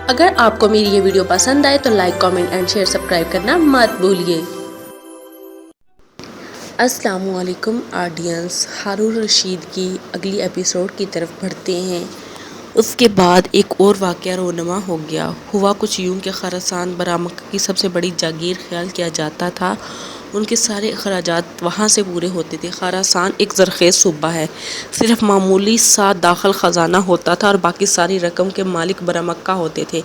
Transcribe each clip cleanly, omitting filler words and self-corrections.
اگر آپ کو میری یہ ویڈیو پسند آئے تو like, comment and share, subscribe کرنا مت بھولیے۔ السلام علیکم آڈینس، ہارون رشید کی اگلی ایپیسوڈ کی طرف بڑھتے ہیں۔ اس کے بعد ایک اور واقعہ رونما ہو گیا۔ ہوا کچھ یوں کہ خراسان برا مکہ کی سب سے بڑی جاگیر خیال کیا جاتا تھا۔ ان کے سارے اخراجات وہاں سے پورے ہوتے تھے۔ خراسان ایک زرخیز صوبہ ہے، صرف معمولی سا داخل خزانہ ہوتا تھا اور باقی ساری رقم کے مالک برا مکہ ہوتے تھے۔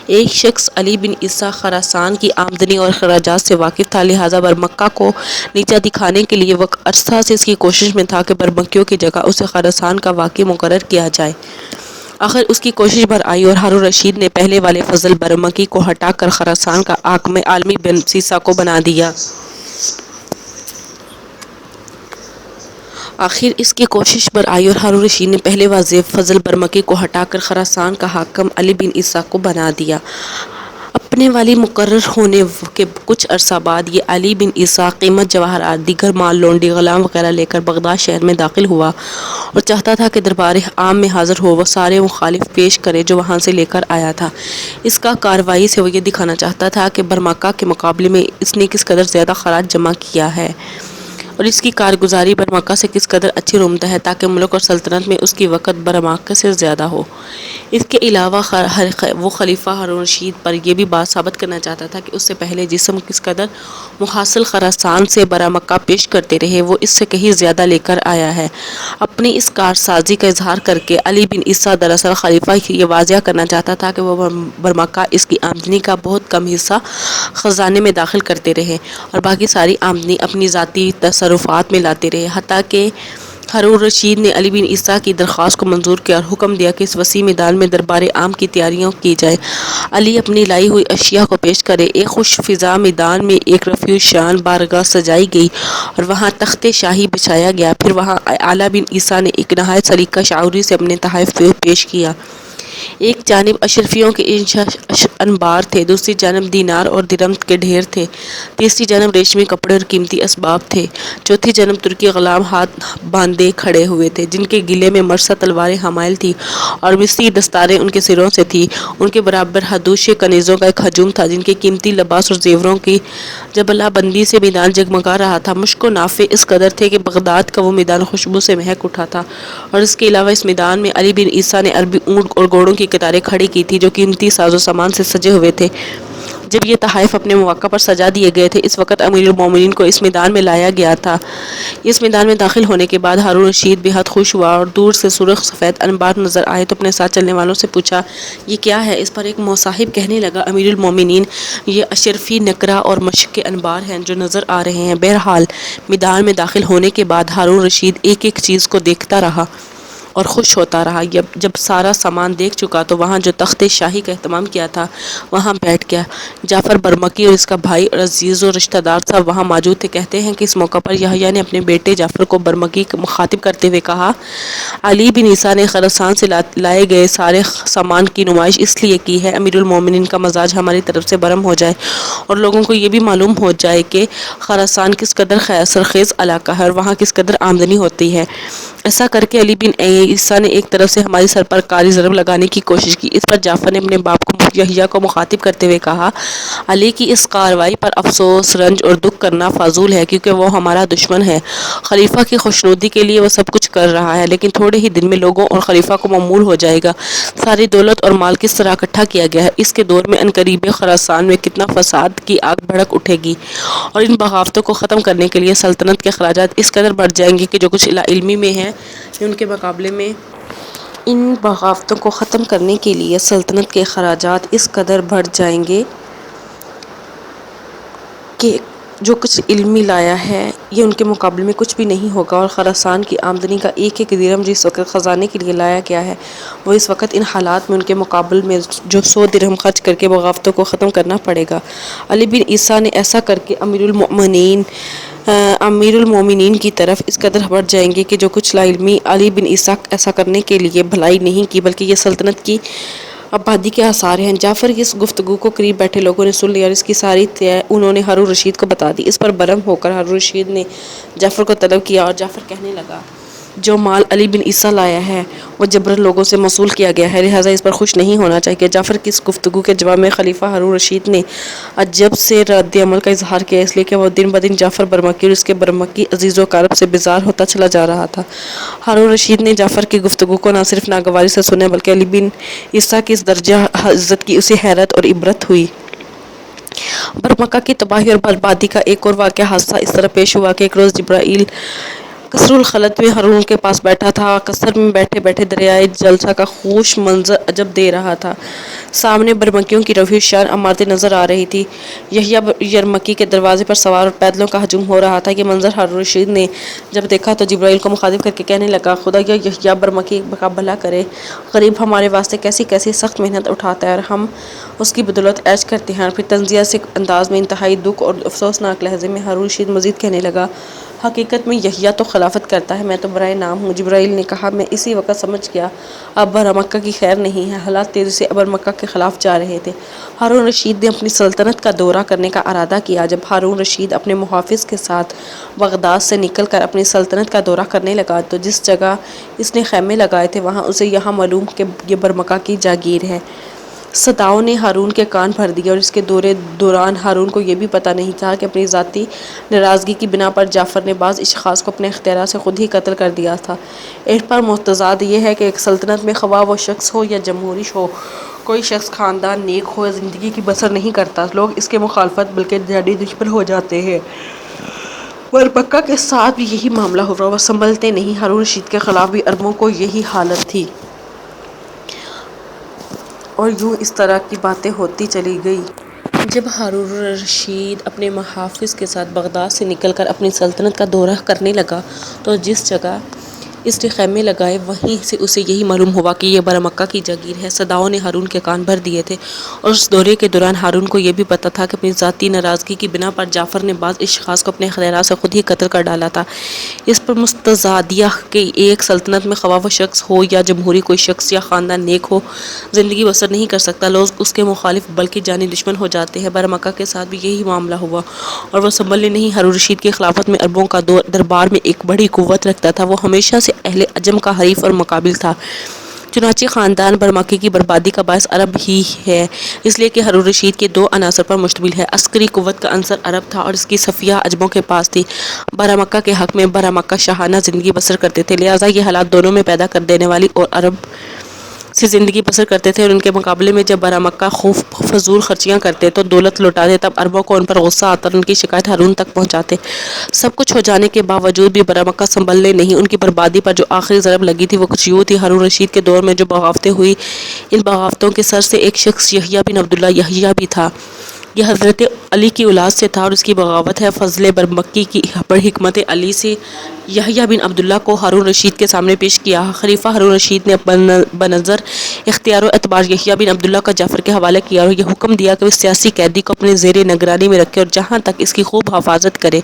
ایک شخص علی بن عیسیٰ خراسان کی آمدنی اور اخراجات سے واقف تھا، لہٰذا برمکہ کو نیچا دکھانے کے لیے وہ عرصہ سے اس کی کوشش میں تھا کہ برمکیوں کی جگہ اسے خراسان کا واقع مقرر کیا جائے۔ آخر اس کی کوشش بھر آئی اور ہارون رشید نے پہلے والے فضل برمکی کو ہٹا کر خراسان کا حاکم عالمی بن عیسیٰ کو بنا دیا۔ اپنے والی مقرر ہونے کے کچھ عرصہ بعد یہ علی بن عیسیٰ قیمت جواہرات، دیگر مال، لونڈی، غلام وغیرہ لے کر بغداد شہر میں داخل ہوا اور چاہتا تھا کہ دربار عام میں حاضر ہو وہ سارے مخالف پیش کرے جو وہاں سے لے کر آیا تھا۔ اس کا کارروائی سے وہ یہ دکھانا چاہتا تھا کہ برمکہ کے مقابلے میں اس نے کس قدر زیادہ خراج جمع کیا ہے اور اس کی کارگزاری برمکہ سے کس قدر اچھی رمتا ہے تاکہ ملک اور سلطنت میں اس کی وقت برمکہ سے زیادہ ہو۔ اس کے علاوہ وہ خلیفہ ہارون رشید پر یہ بھی بات ثابت کرنا چاہتا تھا کہ اس سے پہلے جسم کس قدر محصل خراسان سے برمکہ پیش کرتے رہے وہ اس سے کہیں زیادہ لے کر آیا ہے۔ اپنی اس کارسازی کا اظہار کر کے علی بن عیسیٰ دراصل خلیفہ یہ واضح کرنا چاہتا تھا کہ وہ برمکہ اس کی آمدنی کا بہت کم حصہ خزانے میں داخل کرتے رہے اور باقی ساری آمدنی اپنی ذاتی تصرفات میں لاتے رہے، حتیٰ کہ ہارون رشید نے علی بن عیسیٰ کی درخواست کو منظور کیا اور حکم دیا کہ اس وسیع میدان میں دربار عام کی تیاریاں کی جائیں۔ علی اپنی لائی ہوئی اشیاء کو پیش کرے۔ ایک خوش فضا میدان میں ایک رفیع الشان بارگاہ سجائی گئی اور وہاں تخت شاہی بچھایا گیا۔ پھر وہاں علی بن عیسیٰ نے ایک نہایت سلیقہ شعوری سے اپنے تحائف پیش کیا۔ ایک جانب اشرفیوں کے انبار تھے، دوسری جانب دینار اور درہم کے ڈھیر تھے، تیسری جانب ریشمی کپڑے اور قیمتی اسباب تھے، چوتھی جانب ترکی غلام ہاتھ باندھے کھڑے ہوئے تھے جن کے گلے میں مرصع تلواریں حمائل تھیں اور مصری دستاریں ان کے سروں سے تھیں۔ ان کے برابر حدوش کنیزوں کا ایک ہجوم تھا جن کے قیمتی لباس اور زیوروں کی جبلہ بندی سے میدان جگمگا رہا تھا۔ مشک و نافع اس قدر تھے کہ بغداد کا وہ میدان خوشبو سے مہک اٹھا تھا، اور اس کے علاوہ اس میدان میں علی بن عیسیٰ نے عربی اونٹ اور گھوڑوں کی قطاریں کھڑی کی تھیں جو قیمتی ساز و سامان سے سجے ہوئے تھے۔ جب یہ تحائف اپنے مواقع پر سجا دیے گئے تھے اس وقت امیر المومنین کو اس میدان میں لایا گیا تھا۔ اس میدان میں داخل ہونے کے بعد ہارون رشید بے حد خوش ہوا اور دور سے سرخ سفید انبار نظر آئے تو اپنے ساتھ چلنے والوں سے پوچھا، یہ کیا ہے؟ اس پر ایک مصاحب کہنے لگا، امیر المومنین، یہ اشرفی نقرہ اور مشک کے انبار ہیں جو نظر آ رہے ہیں۔ بہرحال میدان میں داخل ہونے کے بعد ہارون رشید ایک ایک چیز کو دیکھتا رہا اور خوش ہوتا رہا۔ جب سارا سامان دیکھ چکا تو وہاں جو تخت شاہی کا اہتمام کیا تھا وہاں بیٹھ گیا۔ جعفر برمکی اور اس کا بھائی اور عزیز و رشتہ دار سب وہاں موجود تھے۔ کہتے ہیں کہ اس موقع پر یحییٰ نے اپنے بیٹے جعفر کو برمکی مخاطب کرتے ہوئے کہا، علی بن عیسیٰ نے خراسان سے لائے گئے سارے سامان کی نمائش اس لیے کی ہے امیر المومنین کا مزاج ہماری طرف سے برہم ہو جائے اور لوگوں کو یہ بھی معلوم ہو جائے کہ خراسان کس قدر سرخیز علاقہ ہے اور وہاں کس قدر آمدنی ہوتی ہے۔ ایسا کر کے علی بن عیسیٰ نے ایک طرف سے ہماری سر پر کاری ضرب لگانے کی کوشش کی۔ اس پر جعفر نے اپنے باپ کو یحییٰ کو مخاطب کرتے ہوئے کہا، علی کی اس کارروائی پر افسوس، رنج اور دکھ کرنا فضول ہے کیونکہ وہ ہمارا دشمن ہے۔ خلیفہ کی خوشنودی کے لیے وہ سب کچھ کر رہا ہے لیکن تھوڑے ہی دن میں لوگوں اور خلیفہ کو معمول ہو جائے گا ساری دولت اور مال کس طرح اکٹھا کیا گیا ہے۔ اس کے دور میں عنقریب خراسان میں کتنا فساد کی آگ بھڑک اٹھے گی اور ان بغاوتوں کو ختم کرنے کے لیے سلطنت کے اخراجات اس قدر بڑھ جائیں گے کہ جو کچھ علمی میں ہے ان کے مقابلے میں ان بغاوتوں کو ختم کرنے کے لیے سلطنت کے اخراجات اس قدر بڑھ جائیں گے کہ جو کچھ علمی لایا ہے یہ ان کے مقابلے میں کچھ بھی نہیں ہوگا، اور خراسان کی آمدنی کا ایک ایک درہم جس وقت خزانے کے لیے لایا گیا ہے وہ اس وقت ان حالات میں ان کے مقابل میں جو 100 درہم خرچ کر کے بغاوتوں کو ختم کرنا پڑے گا۔ علی بن عیسیٰ نے ایسا کر کے امیر المومنین کی طرف اس قدر بڑھ جائیں گے کہ جو کچھ لا علمی علی بن عیسیٰ ایسا کرنے کے لیے بھلائی نہیں کی بلکہ یہ سلطنت کی آبادی کے آثار ہیں۔ جعفر کی اس گفتگو کو قریب بیٹھے لوگوں نے سن لیا اور اس کی ساری طے انہوں نے ہارون رشید کو بتا دی۔ اس پر برہم ہو کر ہارون رشید نے جعفر کو طلب کیا اور جعفر کہنے لگا، جو مال علی بن عیسیٰ لایا ہے وہ جبرن لوگوں سے موصول کیا گیا ہے، لہٰذا اس پر خوش نہیں ہونا چاہیے۔ جعفر کی اس گفتگو کے جواب میں خلیفہ ہارون رشید نے عجب سے رد عمل کا اظہار کیا، اس لیے کہ وہ دن بدن جعفر برمکی اور اس کے برمکی عزیز و اقارب سے بیزار ہوتا چلا جا رہا تھا۔ ہارون رشید نے جعفر کی گفتگو کو نہ صرف ناگواری سے سنا بلکہ علی بن عیسیٰ کی اس درجہ عزت کی اسے حیرت اور عبرت ہوئی۔ برمکہ کی تباہی اور بربادی کا ایک اور واقعہ حادثہ اس طرح پیش ہوا کہ ایک روز جبرائیل قصر الخلد میں ہارون کے پاس بیٹھا تھا۔ قصر میں بیٹھے بیٹھے دریائے جلسہ کا خوش منظر عجب دے رہا تھا۔ سامنے برمکیوں کی روی شان عمارتیں نظر آ رہی تھی۔ یحییٰ یرمکی کے دروازے پر سوار اور پیدلوں کا ہجوم ہو رہا تھا۔ یہ منظر ہارون رشید نے جب دیکھا تو جبرائیل کو مخاطب کر کے کہنے لگا، خدایا یحییٰ برمکی کا بھلا کرے، غریب ہمارے واسطے کیسی کیسی سخت محنت اٹھاتا ہے اور ہم اس کی بدولت عیش کرتے ہیں۔ اور پھر تنزیہ سے انداز میں انتہائی دکھ اور افسوسناک لہجے میں ہارون رشید مزید کہنے لگا، حقیقت میں یحییٰ تو خلافت کرتا ہے، میں تو برائے نام ہوں۔ جبرائیل نے کہا، میں اسی وقت سمجھ گیا اب برمکہ کی خیر نہیں ہے۔ حالات تیزی سے برمکہ کے خلاف جا رہے تھے۔ ہارون رشید نے اپنی سلطنت کا دورہ کرنے کا ارادہ کیا۔ جب ہارون رشید اپنے محافظ کے ساتھ بغداد سے نکل کر اپنی سلطنت کا دورہ کرنے لگا تو جس جگہ اس نے خیمے لگائے تھے وہاں اسے یہاں معلوم کہ یہ برمکہ کی جاگیر ہے۔ صداؤں نے ہارون کے کان بھر دیے اور اس کے دوران ہارون کو یہ بھی پتہ نہیں تھا کہ اپنی ذاتی ناراضگی کی بنا پر جعفر نے بعض اشخاص کو اپنے اختیار سے خود ہی قتل کر دیا تھا۔ اس پر متضاد یہ ہے کہ ایک سلطنت میں خواہ وہ شخص ہو یا جمہوری ہو، کوئی شخص خاندان نیک ہو یا زندگی کی بسر نہیں کرتا، لوگ اس کے مخالفت بلکہ جانی دشمن ہو جاتے ہیں۔ برمکہ کے ساتھ بھی یہی معاملہ ہوا، وہ سنبھلتے نہیں۔ ہارون رشید کے خلاف بھی عربوں کو یہی حالت تھی اور یوں اس طرح کی باتیں ہوتی چلی گئی۔ جب ہارون رشید اپنے محافظ کے ساتھ بغداد سے نکل کر اپنی سلطنت کا دورہ کرنے لگا تو جس جگہ اس نے خیمے لگائے وہیں سے اسے یہی معلوم ہوا کہ یہ برمکہ کی جاگیر ہے۔ صداؤں نے ہارون کے کان بھر دیے تھے اور اس دورے کے دوران ہارون کو یہ بھی پتہ تھا کہ اپنی ذاتی ناراضگی کی بنا پر جعفر نے بعض اشخاص کو اپنے اختیار سے خود ہی قتل کر ڈالا تھا۔ اس پر متضادیہ کہ ایک سلطنت میں خواہ وہ شخص ہو یا جمہوری، کوئی شخص یا خاندان نیک ہو، زندگی بسر نہیں کر سکتا، لوگ اس کے مخالف بلکہ جانی دشمن ہو جاتے ہیں۔ برمکہ کے ساتھ بھی یہی معاملہ ہوا اور وہ سنبھلے نہیں۔ ہارون رشید کی خلافت میں عربوں کا دربار میں ایک بڑی قوت رکھتا تھا، وہ ہمیشہ سے اہل عجم کا حریف اور مقابل تھا۔ چنانچہ خاندان برمکی کی بربادی کا باعث عرب ہی ہے، اس لیے کہ ہارون رشید کے دو عناصر پر مشتمل ہے۔ عسکری قوت کا عنصر عرب تھا اور اس کی صفیہ عجموں کے پاس تھی۔ برمکہ کے حق میں برمکہ شاہانہ زندگی بسر کرتے تھے، لہٰذا یہ حالات دونوں میں پیدا کر دینے والی اور عرب سے زندگی بسر کرتے تھے، اور ان کے مقابلے میں جب برمکہ خوب فضول خرچیاں کرتے تو دولت لوٹاتے، تب عربوں کو ان پر غصہ آتا اور ان کی شکایت ہارون تک پہنچاتے۔ سب کچھ ہو جانے کے باوجود بھی برمکہ سنبھلنے نہیں۔ ان کی بربادی پر جو آخری ضرب لگی تھی وہ کچھ یوں تھی۔ ہارون رشید کے دور میں جو بغاوتیں ہوئی، ان بغاوتوں کے سر سے ایک شخص یحییٰ بن عبداللہ یحییٰ بھی تھا۔ یہ حضرت علی کی اولاد سے تھا اور اس کی بغاوت ہے فضل برمکی کی حکمت علی سے یحییٰ بن عبداللہ کو ہارون رشید کے سامنے پیش کیا۔ خلیفہ ہارون رشید نے بنظر اختیار و اعتبار یحییٰ بن عبداللہ کا جعفر کے حوالے کیا اور یہ حکم دیا کہ وہ سیاسی قیدی کو اپنے زیر نگرانی میں رکھے اور جہاں تک اس کی خوب حفاظت کرے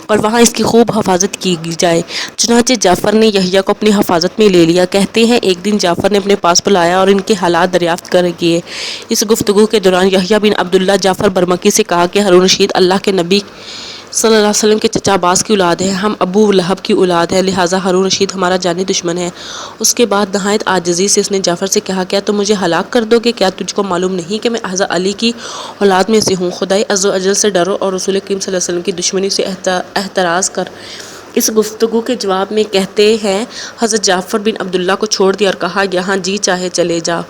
اور وہاں اس کی خوب حفاظت کی جائے۔ چنانچہ جعفر نے یحییٰ کو اپنی حفاظت میں لے لیا۔ کہتے ہیں ایک دن جعفر نے اپنے پاس بلایا اور ان کے حالات دریافت کر کیے۔ اس گفتگو کے دوران یحییٰ بن عبداللہ جعفر برمکی سے کہا کہ ہارون رشید اللہ کے نبی صلی اللہ علیہ وسلم کے چچا عباس کی اولاد ہے، ہم ابو لہب کی اولاد ہے، لہٰذا ہارون رشید ہمارا جانی دشمن ہے۔ اس کے بعد نہایت عاجزی سے اس نے جعفر سے کہا، کیا تم مجھے ہلاک کر دو گے؟ کیا تجھ کو معلوم نہیں کہ میں حضرت علی کی اولاد میں سے ہوں؟ خدائے عز و جل سے ڈرو اور رسول کریم صلی اللہ علیہ وسلم کی دشمنی سے احتراز کر۔ اس گفتگو کے جواب میں کہتے ہیں حضرت جعفر بن عبداللہ کو چھوڑ دیا اور کہا، یہاں جی چاہے چلے جاؤ۔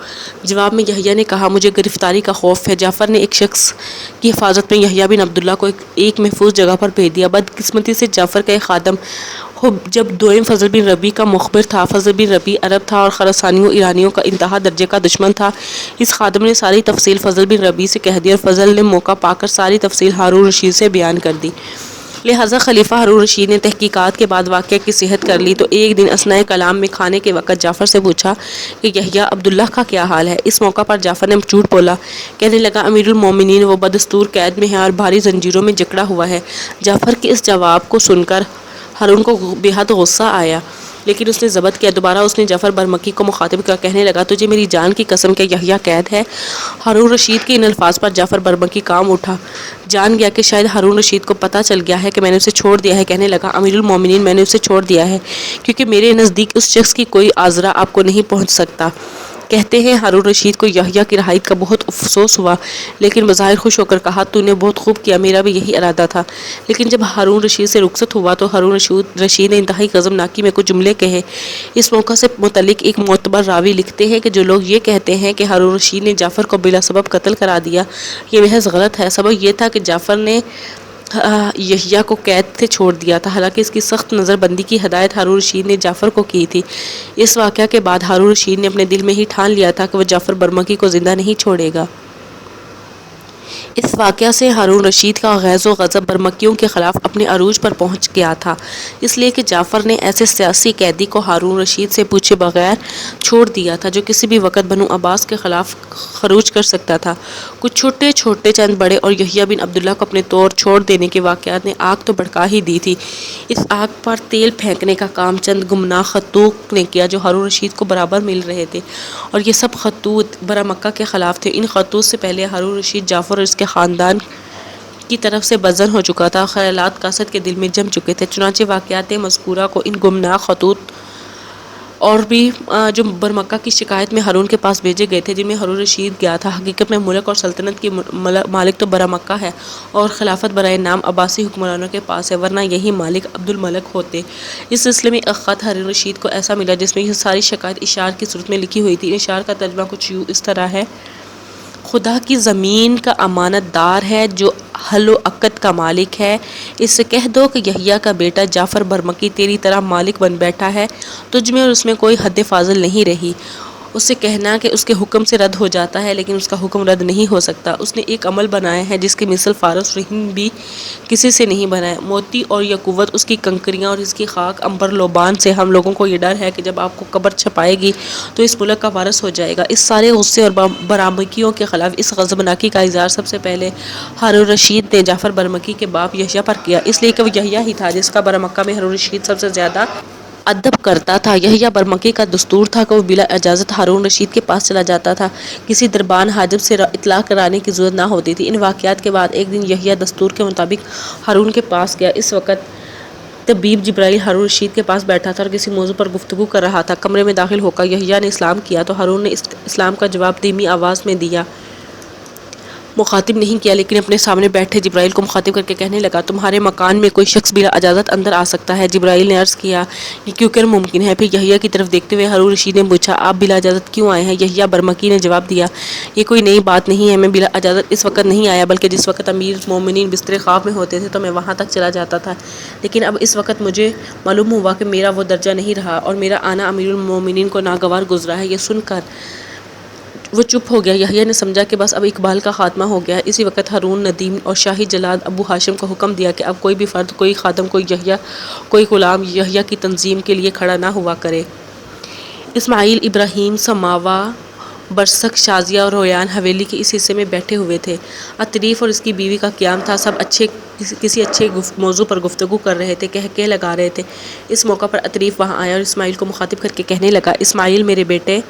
جواب میں یحییٰ نے کہا، مجھے گرفتاری کا خوف ہے۔ جعفر نے ایک شخص کی حفاظت میں یحییٰ بن عبداللہ کو ایک محفوظ جگہ پر بھیج دیا۔ بدقسمتی سے جعفر کا ایک خادم جب دوئم فضل بن ربیع کا مخبر تھا۔ فضل بن ربیع عرب تھا اور خراسانیوں ایرانیوں کا انتہا درجے کا دشمن تھا۔ اس خادم نے ساری تفصیل فضل بن ربیع سے کہہ دی اور فضل نے موقع پا کر ساری تفصیل ہارون رشید سے بیان کر دی۔ لہٰذا خلیفہ ہارون رشید نے تحقیقات کے بعد واقعہ کی صحت کر لی تو ایک دن اثناء کلام میں کھانے کے وقت جعفر سے پوچھا کہ یحییٰ عبداللہ کا کیا حال ہے؟ اس موقع پر جعفر نے جھوٹ بولا، کہنے لگا، امیر المومنین وہ بدستور قید میں ہے اور بھاری زنجیروں میں جکڑا ہوا ہے۔ جعفر کے اس جواب کو سن کر ہارون کو بے حد غصہ آیا لیکن اس نے ضبط کیا۔ دوبارہ اس نے جعفر برمکی کو مخاطب کیا، کہنے لگا تجھے میری جان کی قسم کہ یحییٰ قید ہے۔ ہارون رشید کے ان الفاظ پر جعفر برمکی کام اٹھا، جان گیا کہ شاید ہارون رشید کو پتہ چل گیا ہے کہ میں نے اسے چھوڑ دیا ہے۔ کہنے لگا امیر المومنین میں نے اسے چھوڑ دیا ہے کیونکہ میرے نزدیک اس شخص کی کوئی عذرا آپ کو نہیں پہنچ سکتا۔ کہتے ہیں ہارون رشید کو یحییٰ کی رہائی کا بہت افسوس ہوا، لیکن بظاہر خوش ہو کر کہا تو نے بہت خوب کیا، میرا بھی یہی ارادہ تھا۔ لیکن جب ہارون رشید سے رخصت ہوا تو ہارون رشید نے انتہائی غضبناکی میں کچھ جملے کہے۔ اس موقع سے متعلق ایک معتبر راوی لکھتے ہیں کہ جو لوگ یہ کہتے ہیں کہ ہارون رشید نے جعفر کو بلا سبب قتل کرا دیا، یہ محض غلط ہے۔ سبب یہ تھا کہ جعفر نے یحییٰ کو قید سے چھوڑ دیا تھا، حالانکہ اس کی سخت نظر بندی کی ہدایت ہارون رشید نے جعفر کو کی تھی۔ اس واقعہ کے بعد ہارون رشید نے اپنے دل میں ہی ٹھان لیا تھا کہ وہ جعفر برمکی کو زندہ نہیں چھوڑے گا۔ اس واقعہ سے ہارون رشید کا غیظ و غضب برمکیوں کے خلاف اپنے عروج پر پہنچ گیا تھا، اس لیے کہ جعفر نے ایسے سیاسی قیدی کو ہارون رشید سے پوچھے بغیر چھوڑ دیا تھا جو کسی بھی وقت بنو عباس کے خلاف خروج کر سکتا تھا۔ کچھ چھوٹے چند بڑے اور یحییٰ بن عبداللہ کو اپنے طور چھوڑ دینے کے واقعات نے آگ تو بھڑکا ہی دی تھی۔ اس آگ پر تیل پھینکنے کا کام چند گمنام خطوط نے کیا جو ہارون رشید کو برابر مل رہے تھے، اور یہ سب خطوط برا مکہ کے خلاف تھے۔ ان خطوط سے پہلے ہارون رشید جعفر اور اس کے خاندان کی طرف سے بدظن ہو چکا تھا، خیالات کاسد کے دل میں جم چکے تھے۔ چنانچہ واقعات مذکورہ کو ان گمنام خطوط اور بھی جو برمکہ کی شکایت میں ہارون کے پاس بھیجے گئے تھے، جن میں ہارون رشید گیا تھا، حقیقت میں ملک اور سلطنت کی مالک تو برا مکہ ہے اور خلافت برائے نام عباسی حکمرانوں کے پاس ہے، ورنہ یہی مالک عبد الملک ہوتے۔ اس سلسلے میں ایک خط ہارون رشید کو ایسا ملا جس میں یہ ساری شکایت اشعار کی صورت میں لکھی ہوئی تھی۔ اشعار کا ترجمہ کچھ اس طرح ہے: خدا کی زمین کا امانت دار ہے جو حل و عقد کا مالک ہے، اس سے کہہ دو کہ یحییٰ کا بیٹا جعفر برمکی تیری طرح مالک بن بیٹھا ہے، تجھ میں اور اس میں کوئی حد فاضل نہیں رہی۔ اس سے کہنا کہ اس کے حکم سے رد ہو جاتا ہے لیکن اس کا حکم رد نہیں ہو سکتا۔ اس نے ایک عمل بنایا ہے جس کی مثل فارس اور ہند بھی کسی سے نہیں بنایا۔ موتی اور یاقوت اس کی کنکریاں اور اس کی خاک عنبر لوبان سے ہم لوگوں کو یہ ڈر ہے کہ جب آپ کو قبر چھپائے گی تو اس ملک کا وارث ہو جائے گا۔ اس سارے غصے اور برامکیوں کے خلاف اس غضبناکی کا اظہار سب سے پہلے ہارون رشید نے جعفر برمکی کے باپ یحییٰ پر کیا، اس لیے کہ وہ یحییٰ ہی تھا جس کا برا مکہ میں ہارون رشید سب سے زیادہ ادب کرتا تھا۔ یحییٰ برمکی کا دستور تھا کہ وہ بلا اجازت ہارون رشید کے پاس چلا جاتا تھا، کسی دربان حاجب سے اطلاع کرانے کی ضرورت نہ ہوتی تھی۔ ان واقعات کے بعد ایک دن یحییٰ دستور کے مطابق ہارون کے پاس گیا۔ اس وقت طبیب جبرائیل ہارون رشید کے پاس بیٹھا تھا اور کسی موضوع پر گفتگو کر رہا تھا۔ کمرے میں داخل ہو کر یحییٰ نے اسلام کیا تو ہارون نے اسلام کا جواب دھیمی آواز میں دیا، مخاطب نہیں کیا، لیکن اپنے سامنے بیٹھے جبرائیل کو مخاطب کر کے کہنے لگا تمہارے مکان میں کوئی شخص بلا اجازت اندر آ سکتا ہے؟ جبرائیل نے عرض کیا یہ کیوں کر ممکن ہے؟ پھر یحییٰ کی طرف دیکھتے ہوئے ہارون رشید نے پوچھا آپ بلا اجازت کیوں آئے ہیں؟ یحییٰ برمکی نے جواب دیا یہ کوئی نئی بات نہیں ہے، میں بلا اجازت اس وقت نہیں آیا، بلکہ جس وقت امیر المومنین بستر خواب میں ہوتے تھے تو میں وہاں تک چلا جاتا تھا، لیکن اب اس وقت مجھے معلوم ہوا کہ میرا وہ درجہ نہیں رہا اور میرا آنا امیر المومنین کو ناگوار گزرا ہے۔ یہ سن کر وہ چپ ہو گیا۔ یحییٰ نے سمجھا کہ بس اب اقبال کا خاتمہ ہو گیا۔ اسی وقت ہارون ندیم اور شاہی جلاد ابو ہاشم کو حکم دیا کہ اب کوئی بھی فرد، کوئی خادم، کوئی غلام یحییٰ کی تنظیم کے لیے کھڑا نہ ہوا کرے۔ اسماعیل، ابراہیم، سماوا، برسک، شازیہ اور ریان حویلی کے اس حصے میں بیٹھے ہوئے تھے۔ عطریف اور اس کی بیوی کا قیام تھا، سب کسی اچھے موضوع پر گفتگو کر رہے تھے، کہہ لگا رہے تھے۔ اس موقع پر عطریف وہاں آیا اور اسماعیل کو مخاطب کر کے کہنے لگا اسماعیل میرے بیٹے،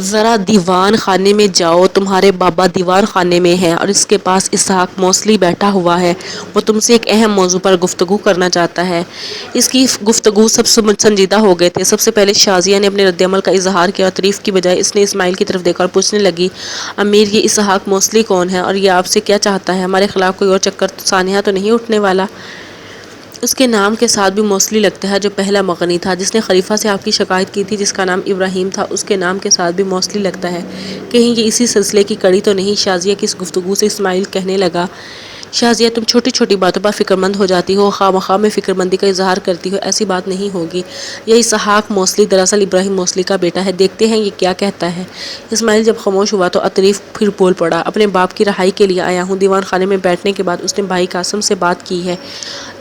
ذرا دیوان خانے میں جاؤ، تمہارے بابا دیوان خانے میں ہیں اور اس کے پاس اسحاق موصلی بیٹھا ہوا ہے، وہ تم سے ایک اہم موضوع پر گفتگو کرنا چاہتا ہے۔ اس کی گفتگو سب سنجیدہ ہو گئے تھے۔ سب سے پہلے شازیہ نے اپنے رد عمل کا اظہار کیا، عطریف کی بجائے اس نے اسماعیل کی طرف دیکھا اور پوچھنے لگی امیر یہ اسحاق موصلی کون ہے اور یہ آپ سے کیا چاہتا ہے؟ ہمارے خلاف کوئی اور چکر سانحہ تو نہیں اٹھنے والا؟ اس کے نام کے ساتھ بھی موصلی لگتا ہے جو پہلا مغنی تھا جس نے خلیفہ سے آپ کی شکایت کی تھی، جس کا نام ابراہیم تھا، اس کے نام کے ساتھ بھی موصلی لگتا ہے، کہیں یہ اسی سلسلے کی کڑی تو نہیں؟ شازیہ کی اس گفتگو سے اسماعیل کہنے لگا شازیہ تم چھوٹی چھوٹی باتوں پر فکر مند ہو جاتی ہو، خواہ مخواہ میں فکر مندی کا اظہار کرتی ہو، ایسی بات نہیں ہوگی۔ یہ اسحاق موصلی دراصل ابراہیم موصلی کا بیٹا ہے، دیکھتے ہیں یہ کیا کہتا ہے۔ اسماعیل جب خاموش ہوا تو عطریف پھر بول پڑا اپنے باپ کی رہائی کے لیے آیا ہوں۔ دیوان خانے میں بیٹھنے کے بعد اس نے بھائی قاسم سے بات کی ہے۔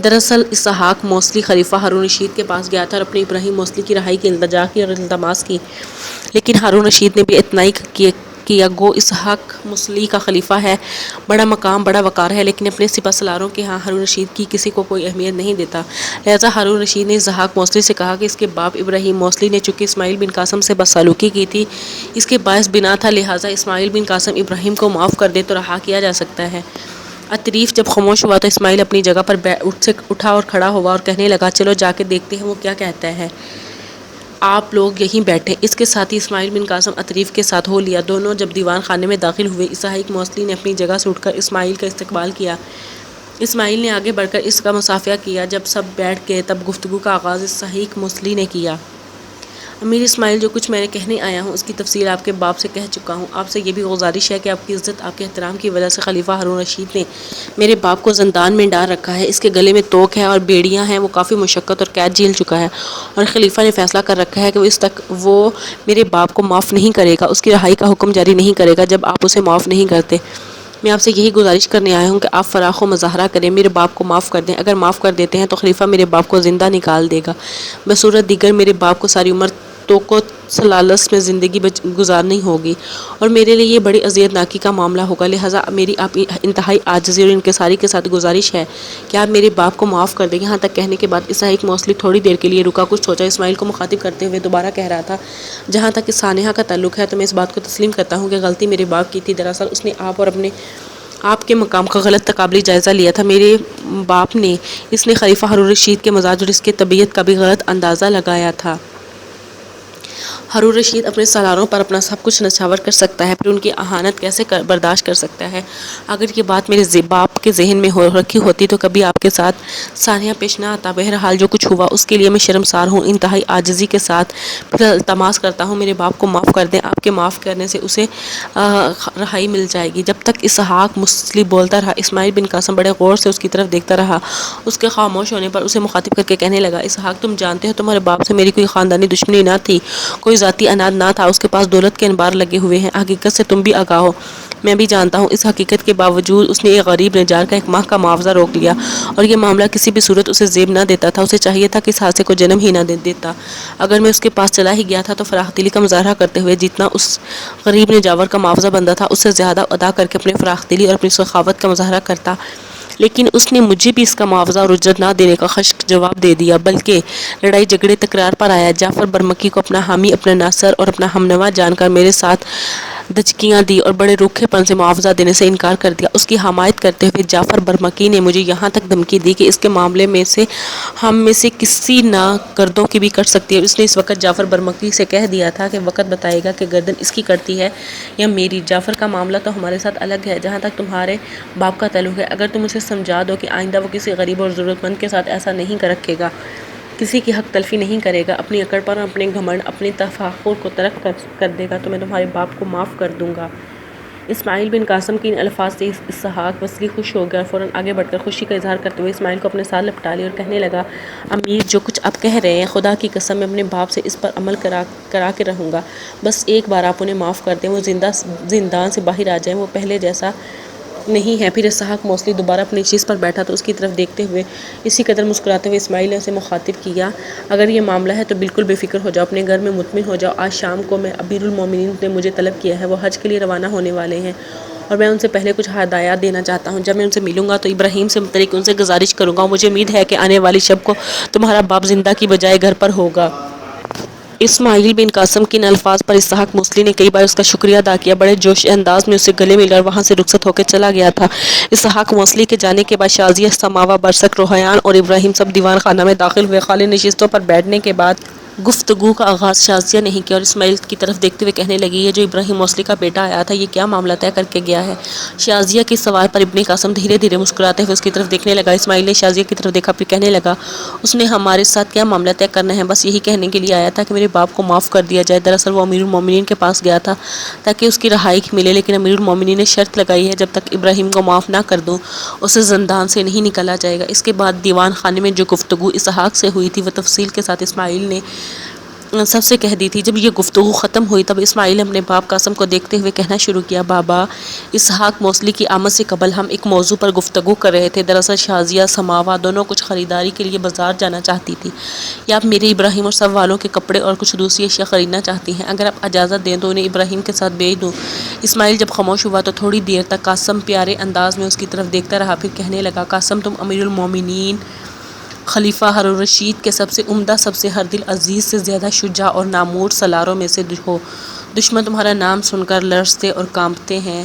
دراصل اسحاق موصلی خلیفہ ہارون رشید کے پاس گیا تھا اور اپنے ابراہیم موصلی کی رہائی کی التجا کی اور التماس کی، لیکن ہارون رشید نے بھی اتنائی کیا گو اسحاق موصلی کا خلیفہ ہے، بڑا مقام بڑا وقار ہے، لیکن اپنے سپہ سالاروں کے ہاں ہارون رشید کی کسی کو کوئی اہمیت نہیں دیتا۔ لہٰذا ہارون رشید نے اسحاق موصلی سے کہا کہ اس کے باپ ابراہیم موصلی نے چونکہ اسماعیل بن قاسم سے بدسلوکی کی تھی، اس کے باعث بنا تھا، لہٰذا اسماعیل بن قاسم ابراہیم کو معاف کر دے تو رہا کیا جا سکتا ہے۔ عطریف جب خاموش ہوا تو اسماعیل اپنی جگہ پر اٹھا اور کھڑا ہوا اور کہنے لگا، چلو جا کے دیکھتے ہیں وہ کیا کہتا ہے، آپ لوگ یہیں بیٹھیں۔ اس کے ساتھ ہی اسماعیل بن قاسم عطریف کے ساتھ ہو لیا۔ دونوں جب دیوان خانے میں داخل ہوئے، اسحاق موصلی نے اپنی جگہ سے اٹھ کر اسماعیل کا استقبال کیا۔ اسماعیل نے آگے بڑھ کر اس کا مصافحہ کیا۔ جب سب بیٹھ گئے تب گفتگو کا آغاز اسحاق موصلی نے کیا۔ امیر اسماعیل، جو کچھ میں نے کہنے آیا ہوں اس کی تفصیل آپ کے باپ سے کہہ چکا ہوں۔ آپ سے یہ بھی گزارش ہے کہ آپ کی عزت، آپ کے احترام کی وجہ سے خلیفہ ہارون رشید نے میرے باپ کو زندان میں ڈال رکھا ہے۔ اس کے گلے میں توق ہے اور بیڑیاں ہیں، وہ کافی مشقت اور قید جھیل چکا ہے، اور خلیفہ نے فیصلہ کر رکھا ہے کہ وہ میرے باپ کو معاف نہیں کرے گا، اس کی رہائی کا حکم جاری نہیں کرے گا جب آپ اسے معاف نہیں کرتے۔ میں آپ سے یہی گزارش کرنے آیا ہوں کہ آپ فراخ و مظاہرہ کریں، میرے باپ کو معاف کر دیں۔ اگر معاف کر دیتے ہیں تو خلیفہ میرے باپ کو زندہ نکال دے گا، بصورت دیگر میرے باپ کو ساری عمر توق و سلالس میں زندگی گزارنی ہوگی، اور میرے لیے یہ بڑی اذیت ناکی کا معاملہ ہوگا۔ لہٰذا میری آپ انتہائی عاجزی اور انکساری کے ساتھ گزارش ہے کہ آپ میرے باپ کو معاف کر دیں۔ یہاں تک کہنے کے بعد اسحاق موصلی تھوڑی دیر کے لیے رکا، کچھ سوچا، اسماعیل کو مخاطب کرتے ہوئے دوبارہ کہہ رہا تھا، جہاں تک اس سانحہ کا تعلق ہے تو میں اس بات کو تسلیم کرتا ہوں کہ غلطی میرے باپ کی تھی۔ دراصل اس نے آپ کے مقام کا غلط تقابلی جائزہ لیا تھا۔ میرے باپ نے اس نے خلیفہ ہارون رشید کے مزاج اور اس کی طبیعت کا بھی غلط اندازہ لگایا تھا۔ ہارون رشید اپنے سالاروں پر اپنا سب کچھ نچھاور کر سکتا ہے، پھر ان کی اہانت کیسے برداشت کر سکتا ہے؟ اگر یہ بات میرے باپ کے ذہن میں رکھی ہوتی تو کبھی آپ کے ساتھ سانحہ پیش نہ آتا۔ بہرحال جو کچھ ہوا اس کے لیے میں شرمسار ہوں۔ انتہائی عاجزی کے ساتھ پھر التماس کرتا ہوں میرے باپ کو معاف کر دیں۔ آپ کے معاف کرنے سے اسے رہائی مل جائے گی۔ جب تک اسحاق موصلی بولتا رہا، اسماعیل بن قاسم بڑے غور سے اس کی طرف دیکھتا رہا۔ اس کے خاموش ہونے پر اسے مخاطب کر کے کہنے لگا، اسحاق، تم جانتے ہو تمہارے باپ سے میری کوئی خاندانی دشمنی نہ تھی، کوئی ذاتی اناد نہ تھا، اس کے پاس دولت کے انبار لگے ہوئے ہیں۔ حقیقت سے تم بھی آگاہ ہو، میں بھی جانتا ہوں۔ اس حقیقت کے باوجود اس نے ایک غریب نجار کا 1 ماہ کا معاوضہ روک لیا، اور یہ معاملہ کسی بھی صورت اسے زیب نہ دیتا تھا۔ اسے چاہیے تھا کہ اس حادثے کو جنم ہی نہ دیتا۔ اگر میں اس کے پاس چلا ہی گیا تھا تو فراخ دلی کا مظاہرہ کرتے ہوئے جتنا اس غریب نجار کا معاوضہ بنتا تھا اس سے زیادہ ادا کر کے اپنی فراخ دلی اور اپنی سخاوت کا مظاہرہ کرتا، لیکن اس نے مجھے بھی اس کا معاوضہ اور اجرت نہ دینے کا خشک جواب دے دیا، بلکہ لڑائی جھگڑے تکرار پر آیا۔ جعفر برمکی کو اپنا حامی، اپنا ناصر اور اپنا ہمنوا جان کر میرے ساتھ دھچکیاں دی اور بڑے روکھے پن سے معاوضہ دینے سے انکار کر دیا۔ اس کی حمایت کرتے ہوئے جعفر برمکی نے مجھے یہاں تک دھمکی دی کہ اس کے معاملے میں سے ہم میں سے کسی نہ گردوں کی بھی کٹ سکتی ہے۔ اس نے اس وقت جعفر برمکی سے کہہ دیا تھا کہ وقت بتائے گا کہ گردن اس کی کٹتی ہے یا میری۔ جعفر کا معاملہ تو ہمارے ساتھ الگ ہے، جہاں تک تمہارے باپ کا تعلق ہے، اگر تم اسے سمجھا دو کہ آئندہ وہ کسی غریب اور ضرورت مند کے ساتھ ایسا نہیں رکھے گا، کسی کی حق تلفی نہیں کرے گا، اپنی اکڑ پر اور اپنے گھمنڈ، اپنی تفاخر کو ترک کر دے گا، تو میں تمہارے باپ کو معاف کر دوں گا۔ اسماعیل بن قاسم کے ان الفاظ سے اسحاق موصلی خوش ہو گیا اور فوراً آگے بڑھ کر خوشی کا اظہار کرتے ہوئے اسماعیل کو اپنے ساتھ لپٹا لیا اور کہنے لگا، امیر، جو کچھ آپ کہہ رہے ہیں، خدا کی قسم میں اپنے باپ سے اس پر عمل کرا کے رہوں گا۔ بس ایک بار آپ انہیں معاف کر دیں، وہ زندان سے باہر آ جائیں، وہ پہلے جیسا نہیں ہے۔ پھر اسحاق موصلی دوبارہ اپنی چیز پر بیٹھا تو اس کی طرف دیکھتے ہوئے اسی قدر مسکراتے ہوئے اسماعیل نے اسے مخاطب کیا، اگر یہ معاملہ ہے تو بالکل بے فکر ہو جاؤ، اپنے گھر میں مطمئن ہو جاؤ۔ آج شام کو میں امیر المومنین نے مجھے طلب کیا ہے، وہ حج کے لیے روانہ ہونے والے ہیں، اور میں ان سے پہلے کچھ ہدایات دینا چاہتا ہوں۔ جب میں ان سے ملوں گا تو ابراہیم سے متعلق ان سے گزارش کروں گا۔ مجھے امید ہے کہ آنے والی شب کو تمہارا باپ زندہ کی بجائے گھر پر ہوگا۔ اسماعیل بن قاسم کے ان الفاظ پر اسحاق موصلی نے کئی بار اس کا شکریہ ادا کیا، بڑے جوش انداز میں اسے گلے مل کر وہاں سے رخصت ہو کے چلا گیا تھا۔ اسحاق موصلی کے جانے کے بعد شازیہ، سماوا، برسک، روحیان اور ابراہیم سب دیوان خانہ میں داخل ہوئے۔ خالی نشستوں پر بیٹھنے کے بعد گفتگو کا آغاز شازیہ نے ہی کیا اور اسماعیل کی طرف دیکھتے ہوئے کہنے لگی، یہ جو ابراہیم موصلی کا بیٹا آیا تھا، یہ کیا معاملہ طے کر کے گیا ہے؟ شازیہ کے سوال پر ابن قاسم دھیرے دھیرے مسکراتے ہوئے اس کی طرف دیکھنے لگا۔ اسماعیل نے شازیہ کی طرف دیکھا، پھر کہنے لگا، اس نے ہمارے ساتھ کیا معاملہ طے کرنا ہے، بس یہی کہنے کے لیے آیا تھا کہ میرے باپ کو معاف کر دیا جائے۔ دراصل وہ امیر المومنین کے پاس گیا تھا تاکہ اس کی رہائی ملے، لیکن امیر المومنین نے شرط لگائی ہے، جب تک ابراہیم کو معاف نہ کر دوں اسے زندان سے نہیں نکالا جائے گا۔ اس کے بعد دیوان خانے میں جو گفتگو اسحاق سے ہوئی تھی وہ تفصیل کے ساتھ اسماعیل نے سب سے کہہ دی تھی۔ جب یہ گفتگو ختم ہوئی تب اسماعیل نے اپنے باپ قاسم کو دیکھتے ہوئے کہنا شروع کیا، بابا، اسحاق موصلی کی آمد سے قبل ہم ایک موضوع پر گفتگو کر رہے تھے۔ دراصل شازیہ سماوا دونوں کچھ خریداری کے لیے بازار جانا چاہتی تھی۔ یا آپ میرے ابراہیم اور سب والوں کے کپڑے اور کچھ دوسری اشیاء خریدنا چاہتی ہیں؟ اگر آپ اجازت دیں تو انہیں ابراہیم کے ساتھ بھیج دوں۔ اسماعیل جب خاموش ہوا تو تھوڑی دیر تک قاسم پیارے انداز میں اس کی طرف دیکھتا رہا، پھر کہنے لگا، قاسم، تم امیر المومنین خلیفہ ہارون الرشید کے سب سے عمدہ، سب سے ہر دل عزیز، سے زیادہ شجاع اور نامور سالاروں میں سے ہو۔ دشمن تمہارا نام سن کر لرزتے اور کانپتے ہیں۔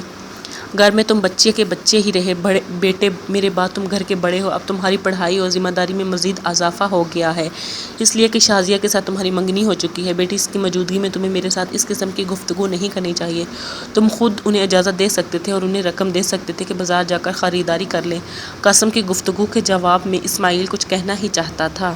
گھر میں تم بچے کے بچے ہی رہے، بیٹے میرے بعد تم گھر کے بڑے ہو۔ اب تمہاری پڑھائی اور ذمہ داری میں مزید اضافہ ہو گیا ہے، اس لیے کہ شازیہ کے ساتھ تمہاری منگنی ہو چکی ہے۔ بیٹی، اس کی موجودگی میں تمہیں میرے ساتھ اس قسم کی گفتگو نہیں کرنی چاہیے۔ تم خود انہیں اجازت دے سکتے تھے اور انہیں رقم دے سکتے تھے کہ بازار جا کر خریداری کر لیں۔ قاسم کی گفتگو کے جواب میں اسماعیل کچھ کہنا ہی چاہتا تھا۔